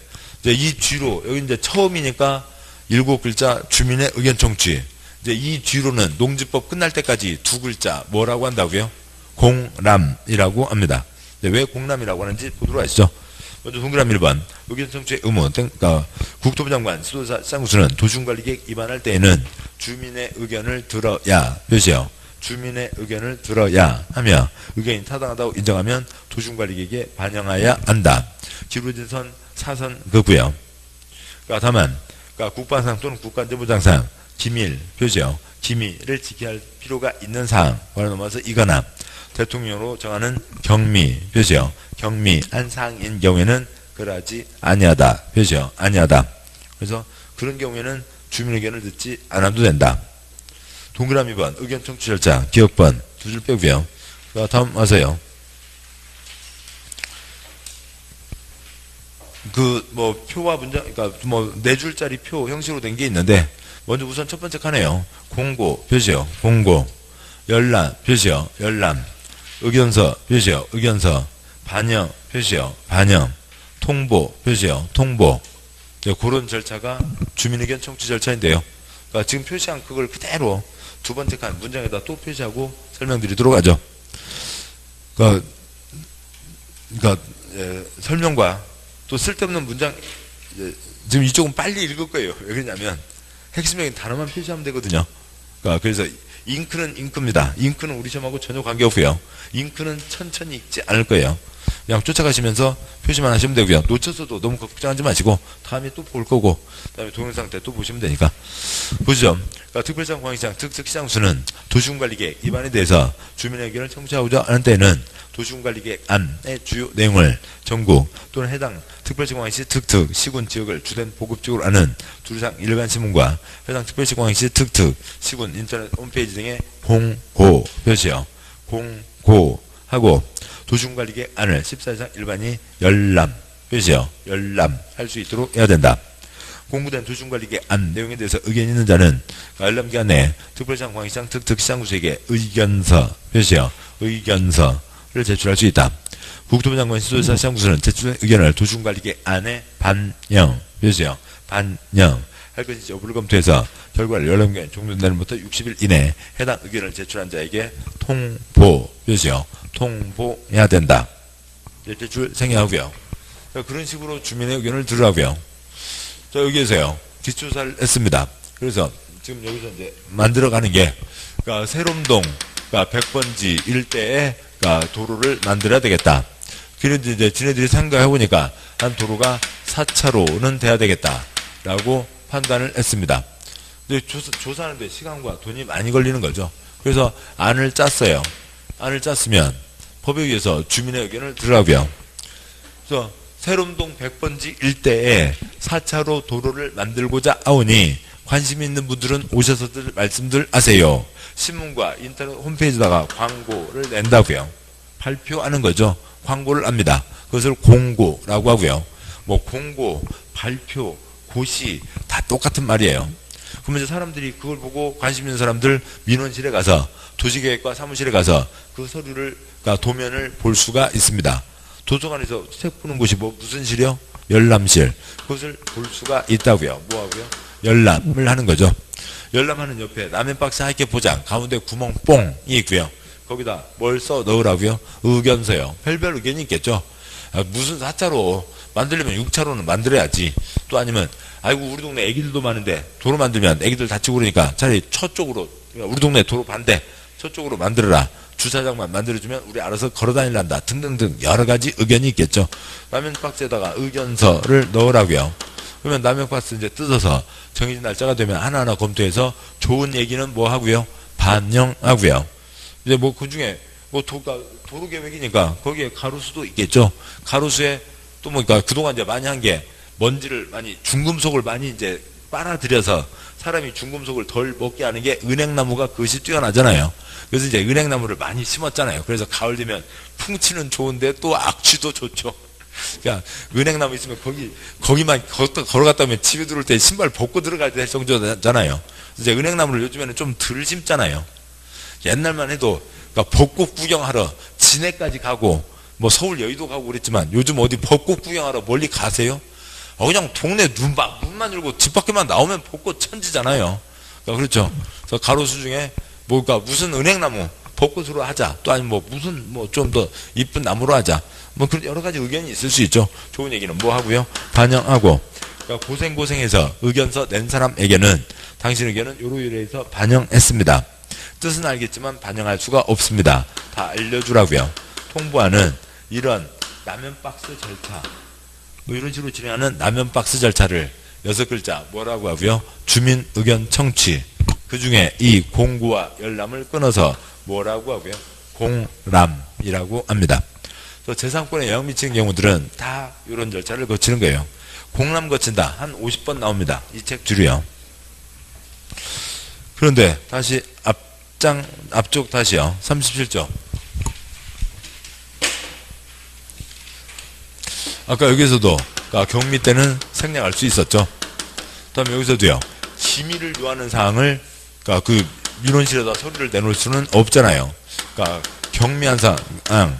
이제 이 뒤로 여기 이제 처음이니까 7글자 주민의 의견 청취. 이제 이 뒤로는 농지법 끝날 때까지 2글자 뭐라고 한다고요? 공람이라고 합니다. 왜 공람이라고 하는지 보도록 하시죠. 먼저 동그라미 1번 의견 청취의 의무 그러니까 국토부 장관 지도자 쌍구수는 도시군관리계획 입안할 때에는 주민의 의견을 들어야 표시요. 주민의 의견을 들어야 하며 의견이 타당하다고 인정하면 도시군관리계획에 반영해야 한다. 기울어진 선 사선 그고요. 그러니까 다만 그러니까 국방상 또는 국가안전보장상 기밀 표시요. 기밀을 지켜야 할 필요가 있는 사항을 넘어서 이거나 대통령으로 정하는 경미 표시요. 경미한 사항인 경우에는 그러하지 아니하다 표시요. 아니하다. 그래서 그런 경우에는 주민 의견을 듣지 않아도 된다. 동그라미 번 의견 청취 절차 기억번 2줄 빼고요. 다음 와서요. 그 뭐 표와 문장 그러니까 뭐 4줄짜리 표 형식으로 된 게 있는데 먼저 우선 첫 번째 칸에요. 공고 표시요. 공고 열람 표시요. 열람 의견서 표시요. 의견서 반영 표시요. 반영 통보 표시요. 통보. 네, 그런 절차가 주민의견 청취 절차인데요. 그러니까 지금 표시한 그걸 그대로 두 번째 칸 문장에다 또 표시하고 설명드리도록 하죠. 그러니까 설명과 또 쓸데없는 문장, 지금 이쪽은 빨리 읽을 거예요. 왜 그러냐면 핵심적인 단어만 표시하면 되거든요. 그러니까 그래서 잉크는 잉크입니다. 잉크는 우리 시험하고 전혀 관계없고요. 잉크는 천천히 읽지 않을 거예요. 그냥 쫓아가시면서 표시만 하시면 되고요. 놓쳤어도 너무 걱정하지 마시고 다음에 또 볼 거고 다음에 동영상 때 또 보시면 되니까. 보시죠. 그러니까 특별시장 광역시장 특특시장수는 도시군관리계획 위반에 대해서 주민의 의견을 청취하고자 하는 때에는 도시군관리계획 안의 주요 내용을 전국 또는 해당 특별시 광역시 특특 시군 지역을 주된 보급지역으로 하는 두루상 일간 신문과 해당 특별시 광역시 특특 시군 인터넷 홈페이지 등의 공고 표시요. 공고하고 도시군관리계획 안을 14장 일반이 열람 표시요. 열람 할 수 있도록 해야 된다. 공부된 도시군관리계획 안 내용에 대해서 의견이 있는 자는 열람기간 내에 특별시장 광역시장 특특시장구에게 의견서 표시요. 의견서를 제출할 수 있다. 국토부 장관 시도지사 시장구수는 제출된 의견을 도시군관리계획 안에 반영 표시요. 반영 할 것인지 여부를 검토해서 결과를 열람기간 종료된 날부터 60일 이내에 해당 의견을 제출한 자에게 통보 표시요. 통보해야 된다. 제출 생략하고요. 그런 식으로 주민의 의견을 들으라고요. 자, 여기에서요. 기초조사를 했습니다. 그래서 지금 여기서 이제 만들어가는 게, 그러니까 세롬동, 그러니까 100번지 일대에 그러니까 도로를 만들어야 되겠다. 그런데 이제 지네들이 생각해보니까 한 도로가 4차로는 돼야 되겠다라고 판단을 했습니다. 근데 조사하는데 시간과 돈이 많이 걸리는 거죠. 그래서 안을 짰어요. 안을 짰으면 법에 의해서 주민의 의견을 들으라고요. 그래서 세롬동 100번지 일대에 4차로 도로를 만들고자 하오니 관심 있는 분들은 오셔서들 말씀들 하세요. 신문과 인터넷 홈페이지에다가 광고를 낸다고요. 발표하는 거죠. 광고를 합니다. 그것을 공고라고 하고요. 뭐 공고, 발표, 고시 다 똑같은 말이에요. 그러면 이제 사람들이 그걸 보고 관심 있는 사람들 민원실에 가서 도시계획과 사무실에 가서 그 서류를, 그러니까 도면을 볼 수가 있습니다. 도서관에서 책 보는 곳이 뭐 무슨 실이요? 열람실. 그것을 볼 수가 있다고요. 뭐하고요? 열람을 하는 거죠. 열람하는 옆에 라면 박스 하얗게 포장 가운데 구멍 뽕이 있고요. 거기다 뭘 써 넣으라고요? 의견서요. 별별 의견이 있겠죠. 무슨 4차로 만들려면 6차로는 만들어야지. 또 아니면 아이고 우리 동네 애기들도 많은데 도로 만들면 애기들 다치고 그러니까 차라리 저쪽으로, 우리 동네 도로 반대 저쪽으로 만들어라. 주차장만 만들어주면 우리 알아서 걸어다닐란다. 등등등 여러 가지 의견이 있겠죠. 라면 박스에다가 의견서를 넣으라고요. 그러면 라면 박스 이제 뜯어서 정해진 날짜가 되면 하나하나 검토해서 좋은 얘기는 뭐 하고요? 반영하고요. 이제 뭐 그 중에 뭐 도로 계획이니까 거기에 가로수도 있겠죠. 가로수에 또 뭐 그러니까 그동안 이제 많이 한 게 먼지를 많이 중금속을 많이 이제 빨아들여서 사람이 중금속을 덜 먹게 하는 게 은행나무가 그것이 뛰어나잖아요. 그래서 이제 은행나무를 많이 심었잖아요. 그래서 가을 되면 풍치는 좋은데 또 악취도 좋죠. 그러니까 은행나무 있으면 거기만 걸어갔다 오면 집에 들어올 때 신발 벗고 들어가야 될 정도잖아요. 이제 은행나무를 요즘에는 좀 덜 심잖아요. 옛날만 해도 그러니까 벚꽃 구경하러 진해까지 가고 뭐 서울 여의도 가고 그랬지만 요즘 어디 벚꽃 구경하러 멀리 가세요? 그냥 동네 문만 열고 집 밖에만 나오면 벚꽃 천지잖아요. 그러니까 그렇죠. 그래서 가로수 중에 뭘까 무슨 은행나무 벚꽃으로 하자. 또 아니면 뭐 무슨 뭐 좀 더 이쁜 나무로 하자. 뭐 그런 여러 가지 의견이 있을 수 있죠. 좋은 얘기는 뭐 하고요? 반영하고. 그러니까 고생해서 의견서 낸 사람에게는 당신 의견은 요러요러해서 반영했습니다. 뜻은 알겠지만 반영할 수가 없습니다. 다 알려주라고요. 통보하는 이런 라면 박스 절차, 뭐 이런 식으로 진행하는 라면 박스 절차를 6글자 뭐라고 하고요? 주민 의견 청취. 그 중에 이 공고와 열람을 끊어서 뭐라고 하고요? 공람이라고 합니다. 제3권에 영향 미치는 경우들은 다 이런 절차를 거치는 거예요. 공람 거친다. 한 50번 나옵니다. 이 책 줄이요. 그런데 다시 앞쪽 다시요. 37쪽. 아까 여기서도 경미 때는 생략할 수 있었죠. 다음에 여기서도요. 기밀을 요하는 사항을 그 민원실에다 서류를 내놓을 수는 없잖아요. 그러니까 경미한 사항,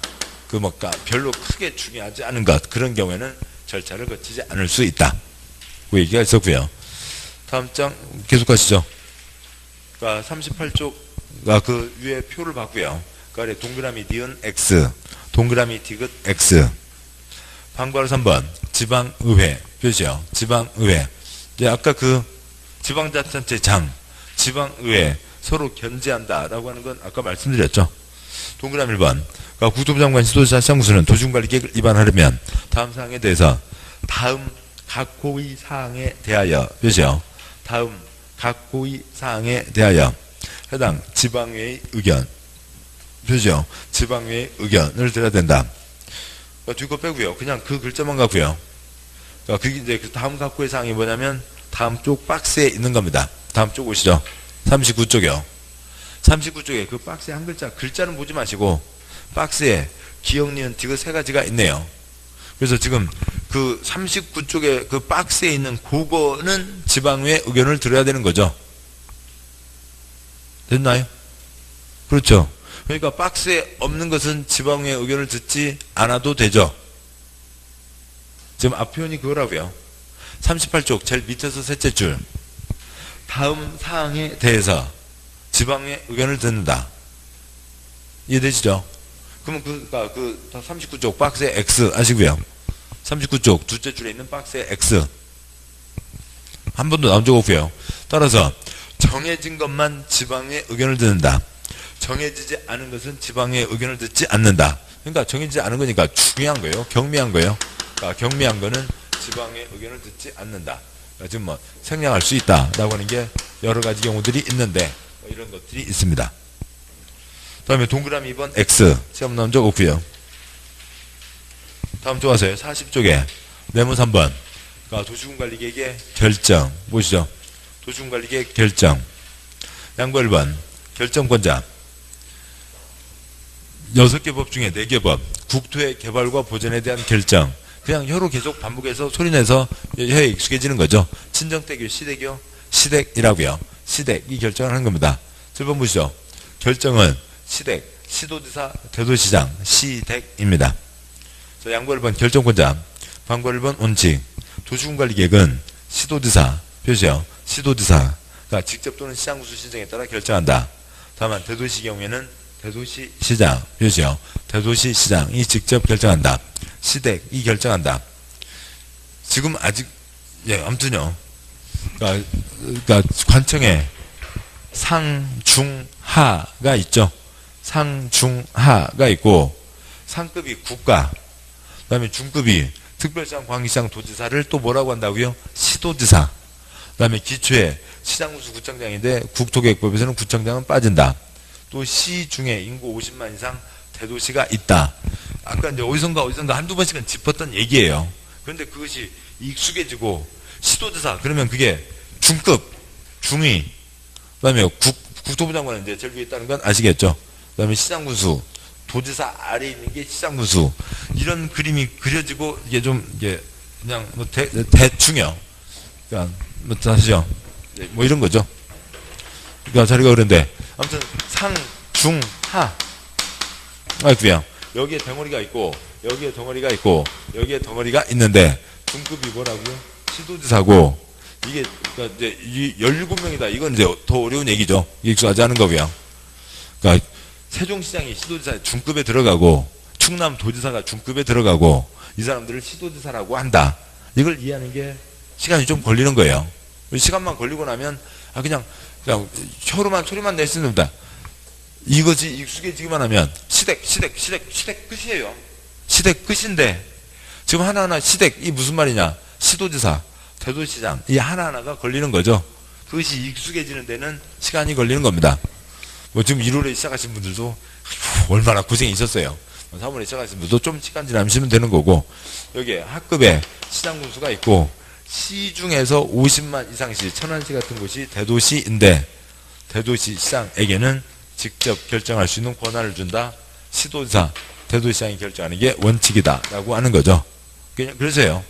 별로 크게 중요하지 않은 것 그런 경우에는 절차를 거치지 않을 수 있다. 그 얘기가 있었고요. 다음 장 계속 가시죠. 그러니까 38쪽가 그 위에 표를 봤고요. 그러니까 동그라미 니은 X, 동그라미 디귿 X. 방과로 3번 지방의회 표시요. 지방의회. 이제 아까 그 지방자치단체장, 지방의회 서로 견제한다라고 하는 건 아까 말씀드렸죠. 동그라미 1번. 그러니까 국토부 장관 시도지사 시장군수는 도시군관리계획을 위반하려면 다음 사항에 대해서 다음 각 고의 사항에 대하여 표시요. 다음 각 고의 사항에 대하여 해당 지방의회의 의견 표시요. 지방의회의 의견을 들어야 된다. 그러니까 뒤거 빼고요. 그냥 그 글자만 갖고요. 그러니까 그게 이제 그 다음 각 고의 사항이 뭐냐면 다음 쪽 박스에 있는 겁니다. 다음 쪽 오시죠. 39쪽이요. 39쪽에 그 박스에 한 글자는 보지 마시고 박스에 기역, 니은, 디귿 세 가지가 있네요. 그래서 지금 그 39쪽에 그 박스에 있는 그거는 지방의회 의견을 들어야 되는 거죠. 됐나요? 그렇죠. 그러니까 박스에 없는 것은 지방의회 의견을 듣지 않아도 되죠. 지금 앞 표현이 그거라고요. 38쪽 제일 밑에서 셋째 줄. 다음 사항에 대해서 지방의 의견을 듣는다. 이해되시죠? 그러면 그 39쪽 박스에 X 아시고요. 39쪽 둘째 줄에 있는 박스에 X. 한 번도 나온 적 없고요. 따라서 정해진 것만 지방의 의견을 듣는다. 정해지지 않은 것은 지방의 의견을 듣지 않는다. 그러니까 정해지지 않은 거니까 중요한 거예요. 경미한 거예요. 그러니까 경미한 거는 지방의 의견을 듣지 않는다. 그러니까 지금 뭐 생략할 수 있다라고 하는 게 여러 가지 경우들이 있는데 뭐 이런 것들이 있습니다. 다음에 동그라미 2번 X 시험 나온 적 없고요. 다음 좋아서요. 40쪽에 네모 3번 그러니까 도시군관리계획의 결정 보시죠. 도시군관리계획 결정 양보 1번 결정권자 6개 법 중에 4개 법 국토의 개발과 보전에 대한 결정 그냥 혀로 계속 반복해서 소리내서 혀에 익숙해지는 거죠. 친정대교, 시대교, 시댁이라고요. 시댁이 결정을 하는 겁니다. 7번 보시죠. 결정은 시댁, 시도지사, 대도시장, 시댁입니다. 자, 양보 1번 결정권자, 방과 1번 원칙. 도시군관리계획은 시도지사, 표시요. 시도지사가 직접 또는 시장군수 신청에 따라 결정한다. 다만 대도시 경우에는 대도시시장, 표시요. 대도시시장이 직접 결정한다. 시댁이 결정한다. 지금 아직 아무튼요. 그러니까 관청에 상, 중, 하가 있죠. 상, 중, 하가 있고 상급이 국가, 그다음에 중급이 특별시장, 광역시장, 도지사를 또 뭐라고 한다고요? 시도지사. 그다음에 기초에 시장군수 구청장인데 국토계획법에서는 구청장은 빠진다. 또 시 중에 인구 50만 이상 대도시가 있다. 아까 이제 어디선가 한두 번씩은 짚었던 얘기예요. 그런데 그것이 익숙해지고 시도지사 그러면 그게 중급, 중위, 그다음에 국토부 장관은 이제 제일 위에 있다는 건 아시겠죠? 그다음에 시장군수, 도지사 아래에 있는 게 시장군수 이런 그림이 그려지고 이게 좀 이게 그냥 뭐 대충요. 그러니까 뭐 다시죠. 뭐 이런 거죠. 그러니까 자리가 그런데 아무튼 상, 중, 하. 아이고야. 여기에 덩어리가 있고 여기에 덩어리가 있고 여기에 덩어리가 있는데 중급이 뭐라고요? 시도지사고 이게 그러니까 이제 이 17명이다. 이건 이제 더 어려운 얘기죠. 익숙하지 않은 거고요. 그러니까 세종시장이 시도지사 중급에 들어가고 충남도지사가 중급에 들어가고 이 사람들을 시도지사라고 한다. 이걸 이해하는 게 시간이 좀 걸리는 거예요. 시간만 걸리고 나면 그냥 혀로만 소리만 냈으면 됩니다. 이것이 익숙해지기만 하면 시댁 끝이에요. 시댁 끝인데 지금 하나하나 시댁 이 무슨 말이냐? 시도지사, 대도시장 이 하나하나가 걸리는 거죠. 그것이 익숙해지는 데는 시간이 걸리는 겁니다. 뭐 지금 1월에 시작하신 분들도 얼마나 고생이 있었어요. 3월에 시작하신 분들도 좀 시간 지나시면 되는 거고 여기에 학급에 시장군수가 있고 시 중에서 50만 이상시 천안시 같은 곳이 대도시인데 대도시 시장에게는 직접 결정할 수 있는 권한을 준다. 시도지사, 대도시장이 결정하는 게 원칙이다 라고 하는 거죠. 그냥 그래서요.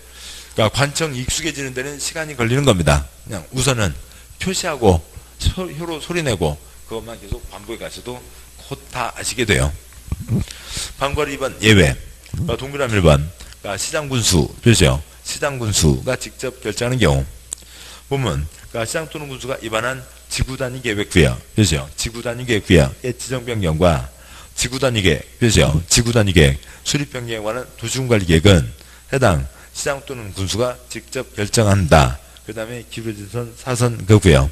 그러니까 관청 익숙해지는 데는 시간이 걸리는 겁니다. 그냥 우선은 표시하고 혀로 소리내고 그것만 계속 반복해 가셔도 곧 다 아시게 돼요. 방과로 2번 예외. 동그라미 1번 시장군수 표시요. 시장 군수가 직접 결정하는 경우 보면 그러니까 시장 또는 군수가 입안한 지구 단위 계획 구역, 그죠? 지구 단위 계획 구역의 지정 변경과 지구 단위 계획, 그죠? 지구 단위 계획, 수립 변경에 관한 도시군 관리 계획은 해당 시장 또는 군수가 직접 결정한다. 그 다음에 기울어진 사선 그 구역.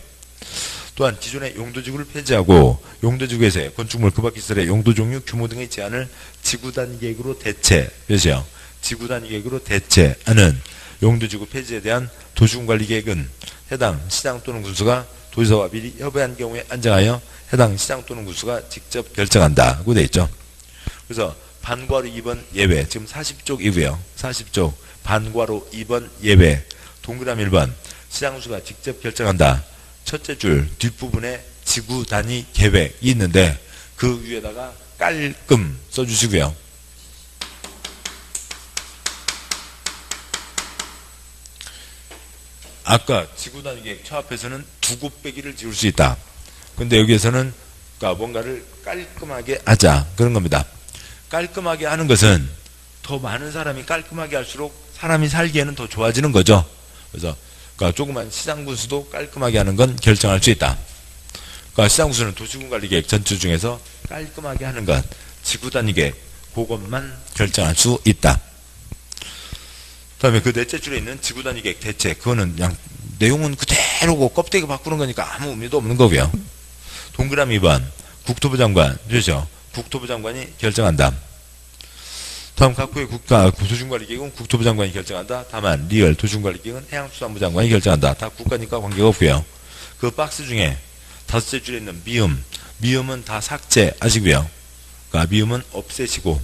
또한 기존의 용도지구를 폐지하고 용도지구에서의 건축물 그 밖 시설의 용도 종류, 규모 등의 제한을 지구 단위 계획으로 대체, 그죠? 지구 단위 계획으로 대체하는 용도지구 폐지에 대한 도시군 관리 계획은 해당 시장 또는 군수가 도지사와 미리 협의한 경우에 안정하여 해당 시장 또는 군수가 직접 결정한다고 되어 있죠. 그래서 반과로 2번 예외, 지금 40쪽이고요. 40쪽 반과로 2번 예외, 동그라미 1번 시장 군수가 직접 결정한다. 첫째 줄 뒷부분에 지구 단위 계획이 있는데 그 위에다가 깔끔 써주시고요. 아까 지구 단위 계획 저 앞에서는 두 곱빼기를 지을 수 있다. 근데 여기에서는 뭔가를 깔끔하게 하자 그런 겁니다. 깔끔하게 하는 것은 더 많은 사람이 깔끔하게 할수록 사람이 살기에는 더 좋아지는 거죠. 그래서 조그만 시장 군수도 깔끔하게 하는 건 결정할 수 있다. 시장 군수는 도시군 관리 계획 전체 중에서 깔끔하게 하는 것, 지구 단위 계획 그것만 결정할 수 있다. 다음에 그 넷째 줄에 있는 지구 단위 계획 대체, 그거는 그냥 내용은 그대로고 껍데기 바꾸는 거니까 아무 의미도 없는 거고요. 동그라미 2번 국토부 장관, 그렇죠? 국토부 장관이 결정한다. 다음 각부의 도시군관리 계획은 국토부 장관이 결정한다. 다만 리얼 도시군관리 계획은 해양수산부 장관이 결정한다. 다 국가니까 관계가 없고요. 그 박스 중에 다섯째 줄에 있는 미음, 미음은 다 삭제하시고요. 미음은 없애시고,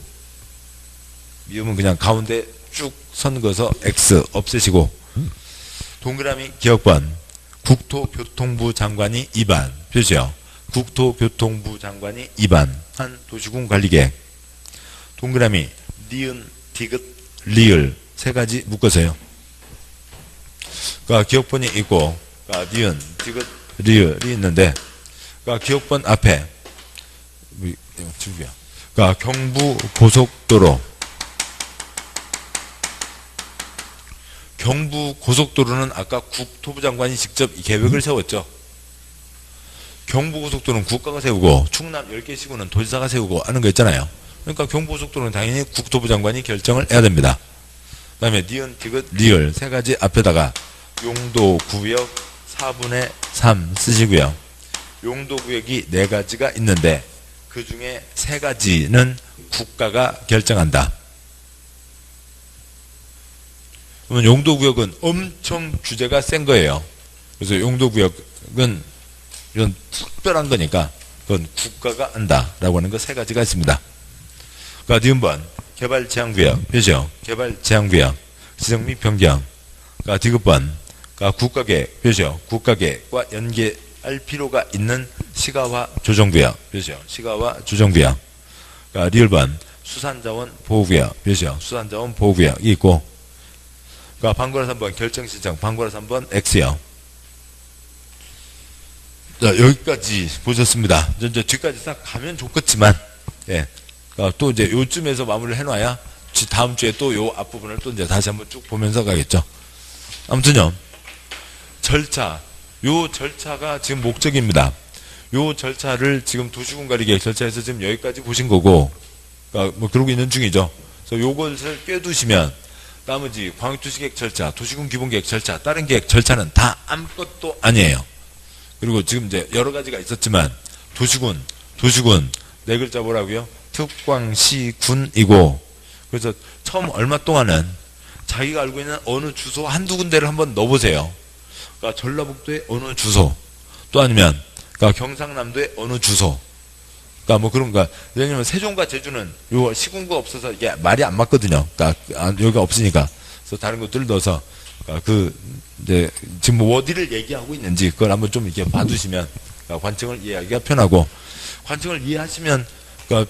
미음은 그냥 가운데 쭉 선 그어서 X 없애시고, 동그라미 기억번 국토교통부 장관이 입안, 그죠? 국토교통부 장관이 입안한 도시군 관리계획. 동그라미 니은, 디귿, 리을 세 가지 묶어서요. 기억번이 있고, 니은, 디귿, 리을이 있는데, 기억번 앞에 경부 고속도로, 경부 고속도로는 아까 국토부 장관이 직접 이 계획을 세웠죠. 경부 고속도로는 국가가 세우고 충남 10개 시군은 도지사가 세우고 하는 거 있잖아요. 그러니까 경부 고속도로는 당연히 국토부 장관이 결정을 해야 됩니다. 그 다음에 니은, 디귿, 리을 세 가지 앞에다가 용도구역 4분의 3 쓰시고요. 용도구역이 4가지가 있는데 그 중에 3가지는 국가가 결정한다. 그러면 용도구역은 엄청 규제가 센 거예요. 그래서 용도구역은 이런 특별한 거니까 그건 국가가 한다라고 하는 거 3가지가 있습니다. 니은번 개발제한구역, 그죠? 개발제한구역 지정 및 변경. 디귿번 국가계획, 그죠? 국가계획과 연계할 필요가 있는 시가화 조정구역, 그죠? 시가화 조정구역. 리을번 수산자원 보호구역, 그죠? 수산자원 보호구역이 있고, 방구라 3번 결정신청, 방구라 3번 X요. 자, 여기까지 보셨습니다. 이제 뒤까지 싹 가면 좋겠지만, 예. 또 이제 요쯤에서 마무리를 해놔야 다음 주에 또 요 앞부분을 또 이제 다시 한번 쭉 보면서 가겠죠. 아무튼요, 절차, 요 절차가 지금 목적입니다. 요 절차를 지금 도시군관리계획 절차에서 지금 여기까지 보신 거고, 뭐 그러고 있는 중이죠. 그래서 요것을 꿰두시면 나머지 광역도시계획 절차, 도시군 기본계획 절차, 다른 계획 절차는 다 아무것도 아니에요. 그리고 지금 이제 여러 가지가 있었지만 도시군 네 글자 뭐라고요? 특광시군이고, 그래서 처음 얼마 동안은 자기가 알고 있는 어느 주소 한두 군데를 한번 넣어보세요. 전라북도의 어느 주소, 또 아니면 경상남도의 어느 주소. 뭐 그런 거. 왜냐면 세종과 제주는 요 시군구가 없어서 이게 말이 안 맞거든요. 여기가 없으니까. 그래서 다른 것들을 넣어서 이제 지금 뭐 어디를 얘기하고 있는지 그걸 한번 좀 이렇게 봐두시면 관청을 이해하기가 편하고, 관청을 이해하시면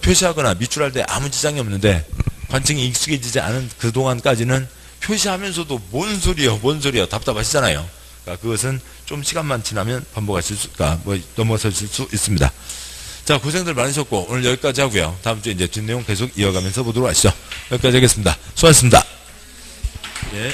표시하거나 미출할 때 아무 지장이 없는데 관청이 익숙해지지 않은 그동안까지는 표시하면서도 뭔 소리야 답답하시잖아요. 그것은 좀 시간만 지나면 반복하실 넘어서실 수 있습니다. 자, 고생들 많으셨고 오늘 여기까지 하고요. 다음 주에 이제 뒷내용 계속 이어가면서 보도록 하시죠. 여기까지 하겠습니다. 수고하셨습니다. 예.